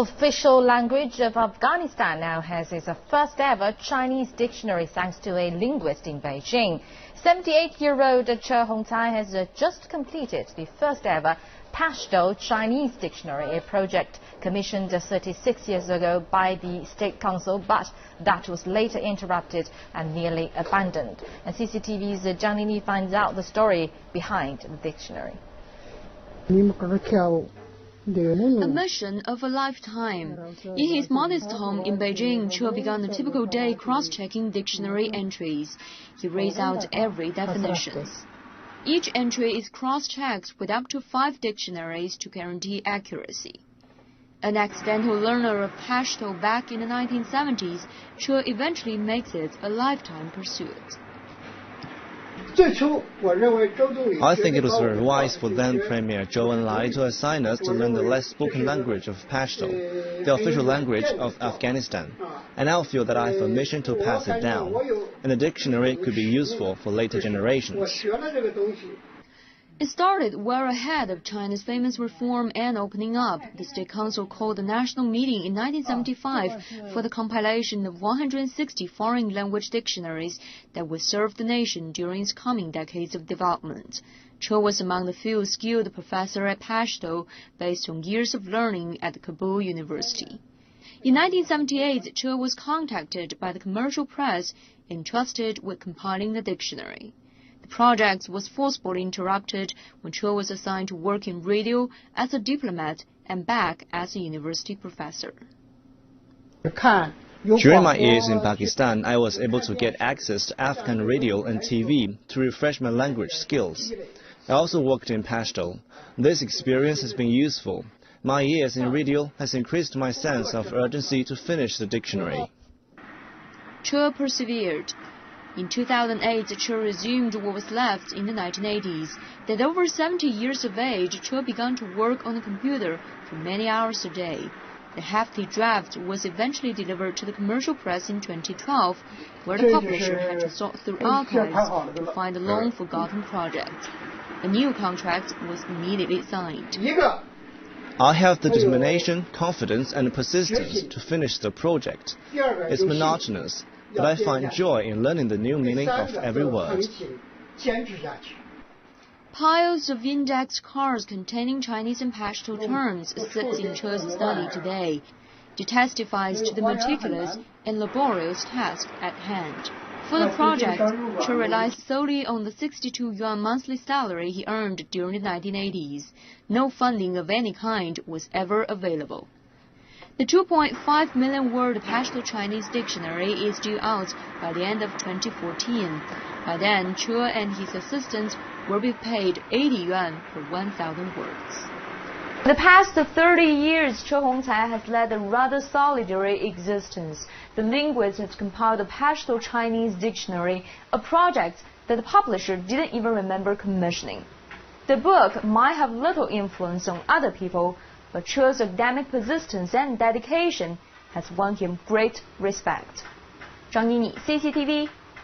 official language of Afghanistan now has its first ever Chinese dictionary thanks to a linguist in Beijing. 78-year-old Che Hongcai has just completed the first ever Pashto Chinese dictionary, a project commissioned 36 years ago by the State Council, but that was later interrupted and nearly abandoned. And CCTV's Zhang Nini finds out the story behind the dictionary. A mission of a lifetime. In his modest home in Beijing, Che began a typical day cross-checking dictionary entries. He reads out every definition. Each entry is cross-checked with up to 5 dictionaries to guarantee accuracy. An accidental learner of Pashto back in the 1970s, Che eventually makes it a lifetime pursuit. I think it was very wise for then Premier Zhou Enlai to assign us to learn the less spoken language of Pashto, the official language of Afghanistan. I now feel that I have a mission to pass it down, and the dictionary could be useful for later generations. It started well ahead of China's famous reform and opening up. The State Council called a national meeting in 1975 for the compilation of 160 foreign language dictionaries that would serve the nation during its coming decades of development. Che was among the few skilled professors at Pashto based on years of learning at the Kabul University. In 1978, Che was contacted by the commercial press entrusted with compiling the dictionary. The project was forcibly interrupted when Che was assigned to work in radio as a diplomat and back as a university professor. During my years in Pakistan, I was able to get access to Afghan radio and TV to refresh my language skills. I also worked in Pashto. This experience has been useful. My years in radio has increased my sense of urgency to finish the dictionary. Che persevered. In 2008, Che resumed what was left in the 1980s. At over 70 years of age, Che began to work on the computer for many hours a day. The hefty draft was eventually delivered to the commercial press in 2012, where the publisher had to sort through archives to find the long-forgotten project. A new contract was immediately signed. I have the determination, confidence, and persistence to finish the project. It's monotonous, but I find joy in learning the new meaning of every word. Piles of index cards containing Chinese and Pashto terms sit in Che's study today. It testifies to the meticulous and laborious task at hand. For the project, Che relies solely on the 62 yuan monthly salary he earned during the 1980s. No funding of any kind was ever available. The 2.5 million word Pashto Chinese dictionary is due out by the end of 2014. By then, Che and his assistants will be paid 80 yuan per 1,000 words. In the past 30 years, Che Hongcai has led a rather solitary existence. The linguist has compiled the Pashto Chinese dictionary, a project that the publisher didn't even remember commissioning. The book might have little influence on other people, but Che's academic persistence and dedication has won him great respect. Zhang Nini, CCTV,